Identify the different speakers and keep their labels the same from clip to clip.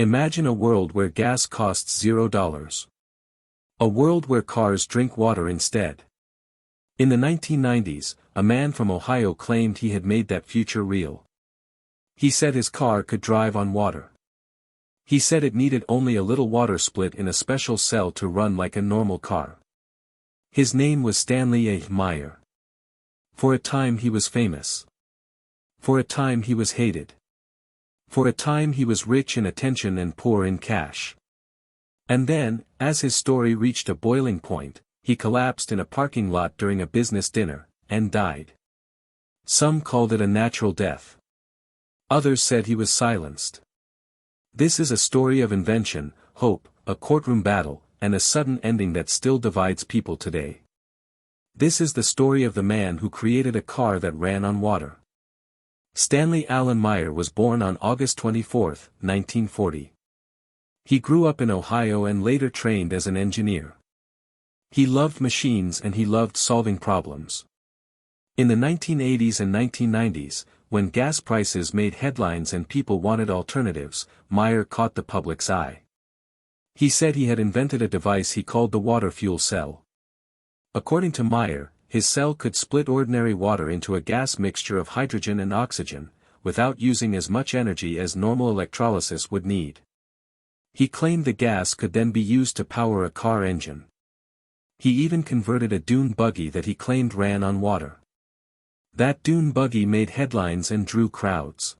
Speaker 1: Imagine a world where gas costs $0. A world where cars drink water instead. In the 1990s, a man from Ohio claimed he had made that future real. He said his car could drive on water. He said it needed only a little water split in a special cell to run like a normal car. His name was Stanley Meyer. For a time he was famous. For a time he was hated. For a time he was rich in attention and poor in cash. And then, as his story reached a boiling point, he collapsed in a parking lot during a business dinner, and died. Some called it a natural death. Others said he was silenced. This is a story of invention, hope, a courtroom battle, and a sudden ending that still divides people today. This is the story of the man who created a car that ran on water. Stanley Allen Meyer was born on August 24, 1940. He grew up in Ohio and later trained as an engineer. He loved machines and he loved solving problems. In the 1980s and 1990s, when gas prices made headlines and people wanted alternatives, Meyer caught the public's eye. He said he had invented a device he called the water fuel cell. According to Meyer, his cell could split ordinary water into a gas mixture of hydrogen and oxygen, without using as much energy as normal electrolysis would need. He claimed the gas could then be used to power a car engine. He even converted a dune buggy that he claimed ran on water. That dune buggy made headlines and drew crowds.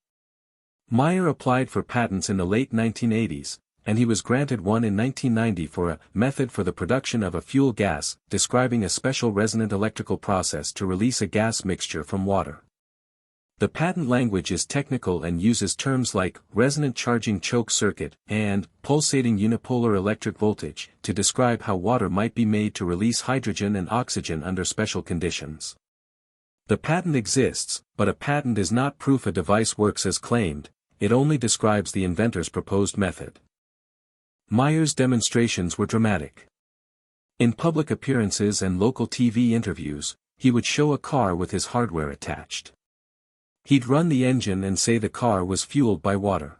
Speaker 1: Meyer applied for patents in the late 1980s, and he was granted one in 1990 for a method for the production of a fuel gas, describing a special resonant electrical process to release a gas mixture from water. The patent language is technical and uses terms like resonant charging choke circuit and pulsating unipolar electric voltage to describe how water might be made to release hydrogen and oxygen under special conditions. The patent exists, but a patent is not proof a device works as claimed, it only describes the inventor's proposed method. Meyer's demonstrations were dramatic. In public appearances and local TV interviews, he would show a car with his hardware attached. He'd run the engine and say the car was fueled by water.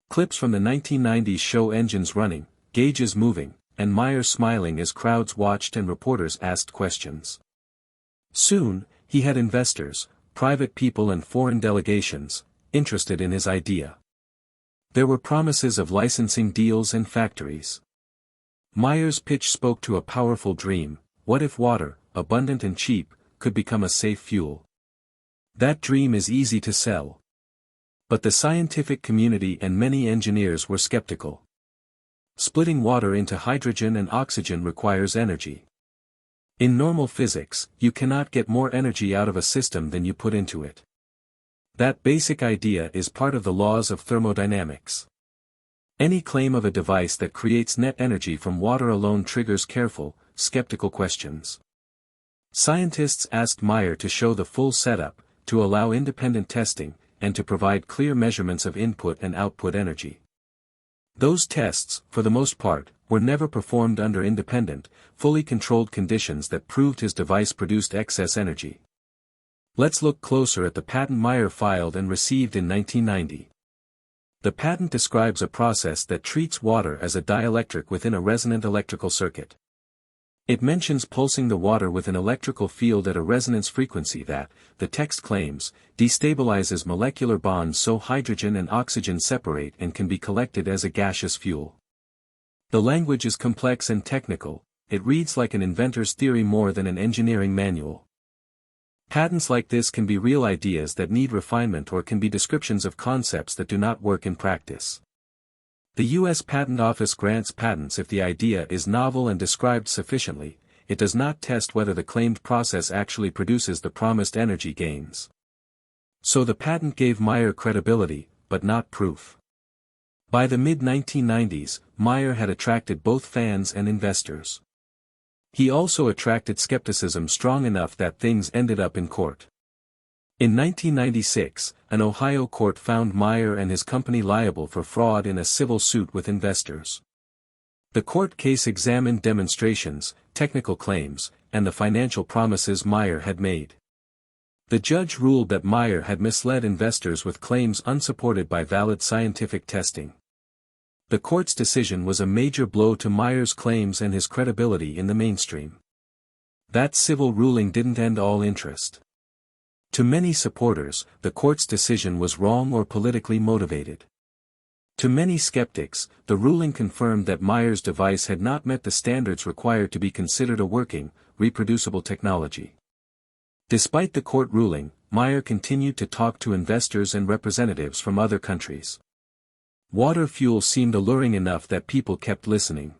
Speaker 1: Clips from the 1990s show engines running, gauges moving, and Meyer smiling as crowds watched and reporters asked questions. Soon, he had investors, private people and foreign delegations, interested in his idea. There were promises of licensing deals and factories. Meyer's pitch spoke to a powerful dream: what if water, abundant and cheap, could become a safe fuel? That dream is easy to sell. But the scientific community and many engineers were skeptical. Splitting water into hydrogen and oxygen requires energy. In normal physics, you cannot get more energy out of a system than you put into it. That basic idea is part of the laws of thermodynamics. Any claim of a device that creates net energy from water alone triggers careful, skeptical questions. Scientists asked Meyer to show the full setup, to allow independent testing, and to provide clear measurements of input and output energy. Those tests, for the most part, were never performed under independent, fully controlled conditions that proved his device produced excess energy. Let's look closer at the patent Meyer filed and received in 1990. The patent describes a process that treats water as a dielectric within a resonant electrical circuit. It mentions pulsing the water with an electrical field at a resonance frequency that, the text claims, destabilizes molecular bonds so hydrogen and oxygen separate and can be collected as a gaseous fuel. The language is complex and technical, it reads like an inventor's theory more than an engineering manual. Patents like this can be real ideas that need refinement or can be descriptions of concepts that do not work in practice. The U.S. Patent Office grants patents if the idea is novel and described sufficiently, it does not test whether the claimed process actually produces the promised energy gains. So the patent gave Meyer credibility, but not proof. By the mid-1990s, Meyer had attracted both fans and investors. He also attracted skepticism strong enough that things ended up in court. In 1996, an Ohio court found Meyer and his company liable for fraud in a civil suit with investors. The court case examined demonstrations, technical claims, and the financial promises Meyer had made. The judge ruled that Meyer had misled investors with claims unsupported by valid scientific testing. The court's decision was a major blow to Meyer's claims and his credibility in the mainstream. That civil ruling didn't end all interest. To many supporters, the court's decision was wrong or politically motivated. To many skeptics, the ruling confirmed that Meyer's device had not met the standards required to be considered a working, reproducible technology. Despite the court ruling, Meyer continued to talk to investors and representatives from other countries. Water fuel seemed alluring enough that people kept listening.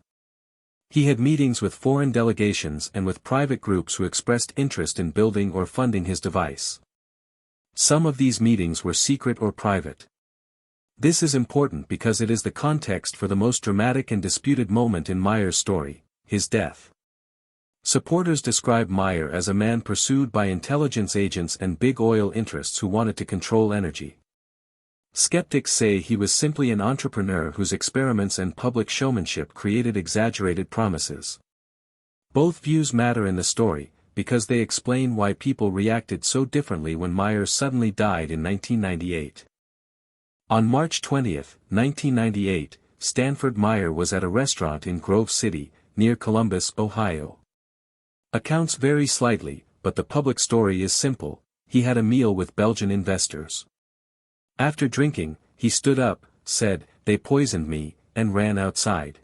Speaker 1: He had meetings with foreign delegations and with private groups who expressed interest in building or funding his device. Some of these meetings were secret or private. This is important because it is the context for the most dramatic and disputed moment in Meyer's story, his death. Supporters describe Meyer as a man pursued by intelligence agents and big oil interests who wanted to control energy. Skeptics say he was simply an entrepreneur whose experiments and public showmanship created exaggerated promises. Both views matter in the story, because they explain why people reacted so differently when Meyer suddenly died in 1998. On March 20, 1998, Stanford Meyer was at a restaurant in Grove City, near Columbus, Ohio. Accounts vary slightly, but the public story is simple: he had a meal with Belgian investors. After drinking, he stood up, said, "They poisoned me," and ran outside.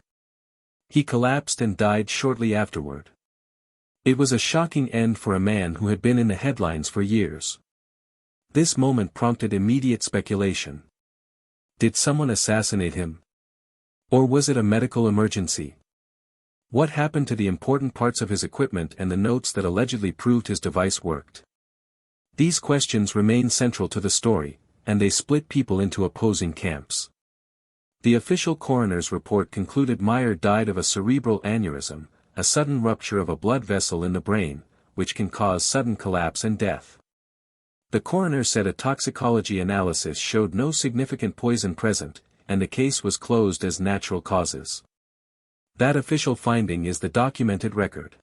Speaker 1: He collapsed and died shortly afterward. It was a shocking end for a man who had been in the headlines for years. This moment prompted immediate speculation. Did someone assassinate him? Or was it a medical emergency? What happened to the important parts of his equipment and the notes that allegedly proved his device worked? These questions remain central to the story, and they split people into opposing camps. The official coroner's report concluded Meyer died of a cerebral aneurysm, a sudden rupture of a blood vessel in the brain, which can cause sudden collapse and death. The coroner said a toxicology analysis showed no significant poison present, and the case was closed as natural causes. That official finding is the documented record.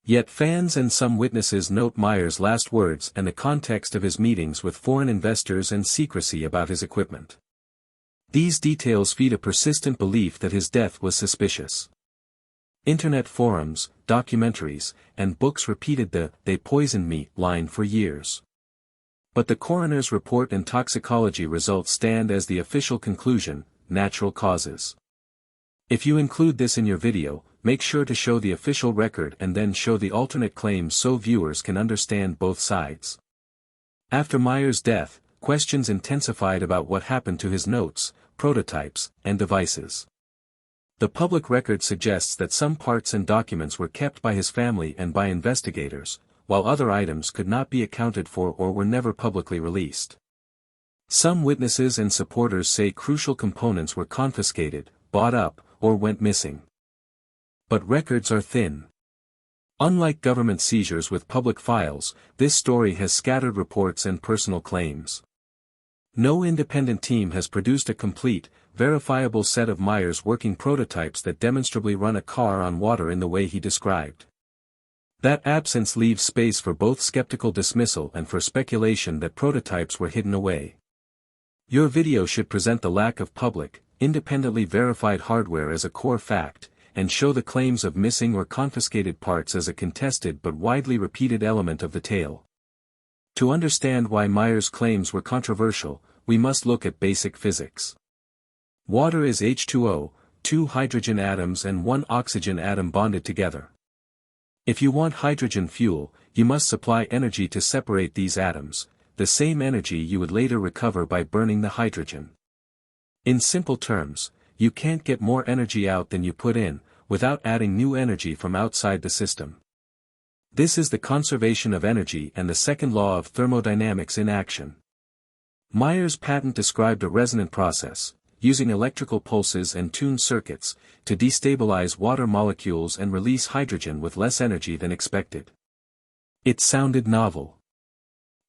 Speaker 1: Yet fans and some witnesses note Meyer's last words and the context of his meetings with foreign investors and secrecy about his equipment. These details feed a persistent belief that his death was suspicious. Internet forums, documentaries, and books repeated the "they poisoned me" line for years. But the coroner's report and toxicology results stand as the official conclusion: natural causes. If you include this in your video, make sure to show the official record and then show the alternate claims so viewers can understand both sides. After Meyer's death, questions intensified about what happened to his notes, prototypes, and devices. The public record suggests that some parts and documents were kept by his family and by investigators, while other items could not be accounted for or were never publicly released. Some witnesses and supporters say crucial components were confiscated, bought up, or went missing. But records are thin. Unlike government seizures with public files, this story has scattered reports and personal claims. No independent team has produced a complete, verifiable set of Meyer's working prototypes that demonstrably run a car on water in the way he described. That absence leaves space for both skeptical dismissal and for speculation that prototypes were hidden away. Your video should present the lack of public, independently verified hardware as a core fact, and show the claims of missing or confiscated parts as a contested but widely repeated element of the tale. To understand why Meyer's claims were controversial, we must look at basic physics. Water is H2O, 2 hydrogen atoms and 1 oxygen atom bonded together. If you want hydrogen fuel, you must supply energy to separate these atoms, the same energy you would later recover by burning the hydrogen. In simple terms, you can't get more energy out than you put in, without adding new energy from outside the system. This is the conservation of energy and the second law of thermodynamics in action. Meyer's patent described a resonant process, using electrical pulses and tuned circuits, to destabilize water molecules and release hydrogen with less energy than expected. It sounded novel.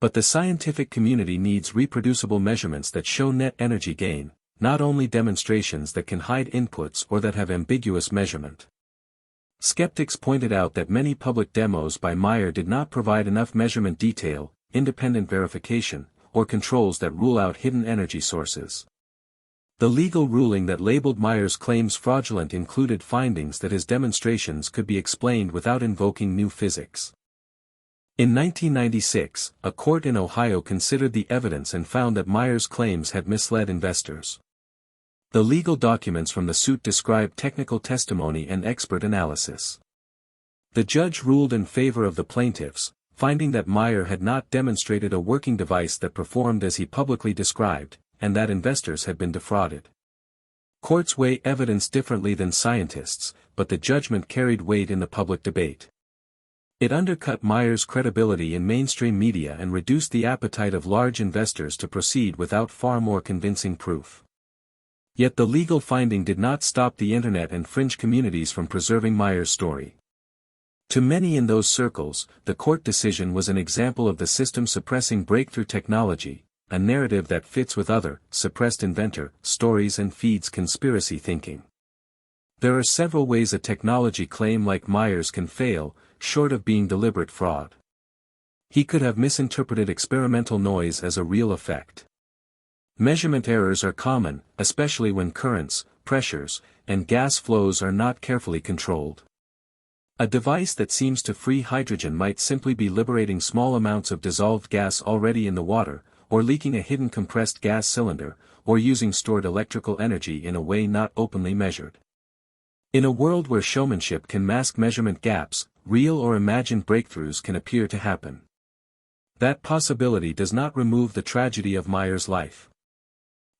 Speaker 1: But the scientific community needs reproducible measurements that show net energy gain, not only demonstrations that can hide inputs or that have ambiguous measurement. Skeptics pointed out that many public demos by Meyer did not provide enough measurement detail, independent verification, or controls that rule out hidden energy sources. The legal ruling that labeled Meyer's claims fraudulent included findings that his demonstrations could be explained without invoking new physics. In 1996, a court in Ohio considered the evidence and found that Meyer's claims had misled investors. The legal documents from the suit describe technical testimony and expert analysis. The judge ruled in favor of the plaintiffs, finding that Meyer had not demonstrated a working device that performed as he publicly described, and that investors had been defrauded. Courts weigh evidence differently than scientists, but the judgment carried weight in the public debate. It undercut Meyer's credibility in mainstream media and reduced the appetite of large investors to proceed without far more convincing proof. Yet the legal finding did not stop the internet and fringe communities from preserving Meyer's story. To many in those circles, the court decision was an example of the system suppressing breakthrough technology, a narrative that fits with other, suppressed inventor, stories and feeds conspiracy thinking. There are several ways a technology claim like Meyer's can fail, short of being deliberate fraud. He could have misinterpreted experimental noise as a real effect. Measurement errors are common, especially when currents, pressures, and gas flows are not carefully controlled. A device that seems to free hydrogen might simply be liberating small amounts of dissolved gas already in the water, or leaking a hidden compressed gas cylinder, or using stored electrical energy in a way not openly measured. In a world where showmanship can mask measurement gaps, real or imagined breakthroughs can appear to happen. That possibility does not remove the tragedy of Meyer's life.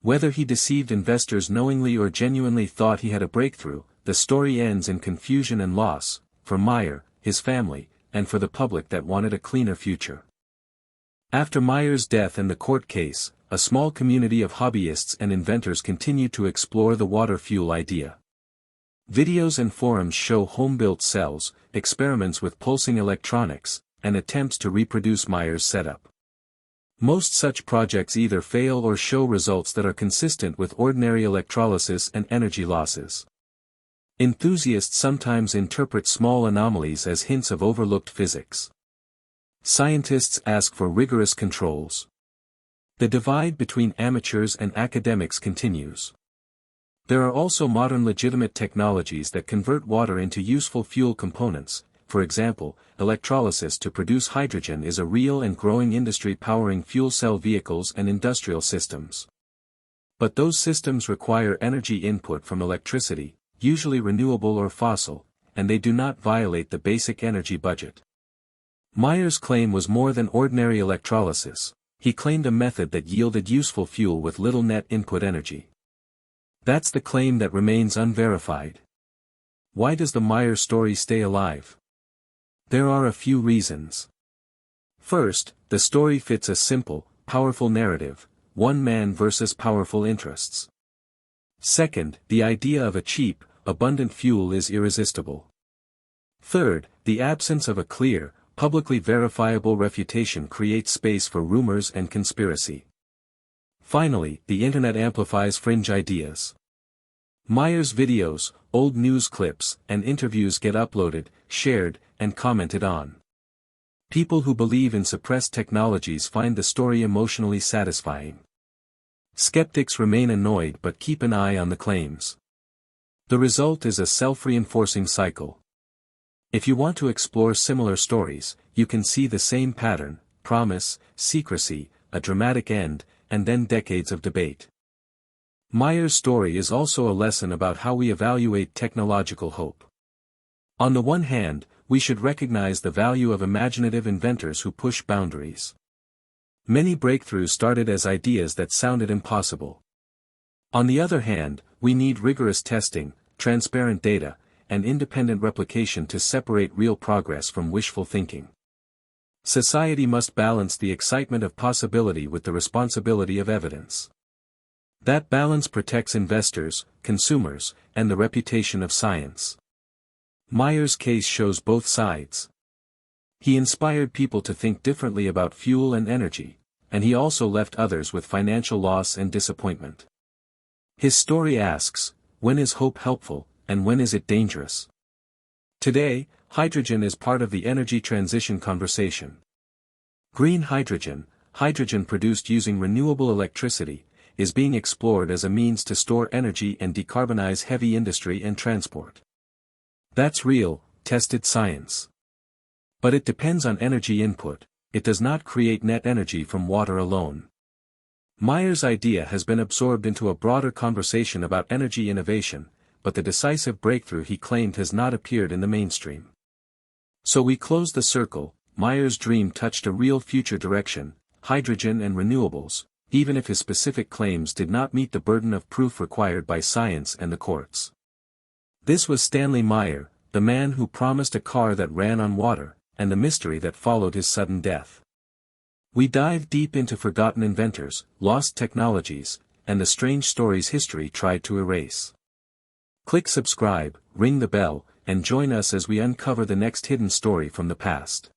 Speaker 1: Whether he deceived investors knowingly or genuinely thought he had a breakthrough, the story ends in confusion and loss, for Meyer, his family, and for the public that wanted a cleaner future. After Meyer's death and the court case, a small community of hobbyists and inventors continued to explore the water fuel idea. Videos and forums show home-built cells, experiments with pulsing electronics, and attempts to reproduce Meyer's setup. Most such projects either fail or show results that are consistent with ordinary electrolysis and energy losses. Enthusiasts sometimes interpret small anomalies as hints of overlooked physics. Scientists ask for rigorous controls. The divide between amateurs and academics continues. There are also modern legitimate technologies that convert water into useful fuel components. For example, electrolysis to produce hydrogen is a real and growing industry powering fuel cell vehicles and industrial systems. But those systems require energy input from electricity, usually renewable or fossil, and they do not violate the basic energy budget. Meyer's claim was more than ordinary electrolysis. He claimed a method that yielded useful fuel with little net input energy. That's the claim that remains unverified. Why does the Meyer story stay alive? There are a few reasons. First, the story fits a simple, powerful narrative, one man versus powerful interests. Second, the idea of a cheap, abundant fuel is irresistible. Third, the absence of a clear, publicly verifiable refutation creates space for rumors and conspiracy. Finally, the internet amplifies fringe ideas. Meyer's videos, old news clips, and interviews get uploaded, shared, and commented on. People who believe in suppressed technologies find the story emotionally satisfying. Skeptics remain annoyed but keep an eye on the claims. The result is a self-reinforcing cycle. If you want to explore similar stories, you can see the same pattern: promise, secrecy, a dramatic end, and then decades of debate. Meyer's story is also a lesson about how we evaluate technological hope. On the one hand, we should recognize the value of imaginative inventors who push boundaries. Many breakthroughs started as ideas that sounded impossible. On the other hand, we need rigorous testing, transparent data, and independent replication to separate real progress from wishful thinking. Society must balance the excitement of possibility with the responsibility of evidence. That balance protects investors, consumers, and the reputation of science. Meyer's case shows both sides. He inspired people to think differently about fuel and energy, and he also left others with financial loss and disappointment. His story asks, when is hope helpful, and when is it dangerous? Today, hydrogen is part of the energy transition conversation. Green hydrogen, hydrogen produced using renewable electricity, is being explored as a means to store energy and decarbonize heavy industry and transport. That's real, tested science. But it depends on energy input, it does not create net energy from water alone. Meyer's idea has been absorbed into a broader conversation about energy innovation, but the decisive breakthrough he claimed has not appeared in the mainstream. So we close the circle. Meyer's dream touched a real future direction, hydrogen and renewables, even if his specific claims did not meet the burden of proof required by science and the courts. This was Stanley Meyer, the man who promised a car that ran on water, and the mystery that followed his sudden death. We dive deep into forgotten inventors, lost technologies, and the strange stories history tried to erase. Click subscribe, ring the bell, and join us as we uncover the next hidden story from the past.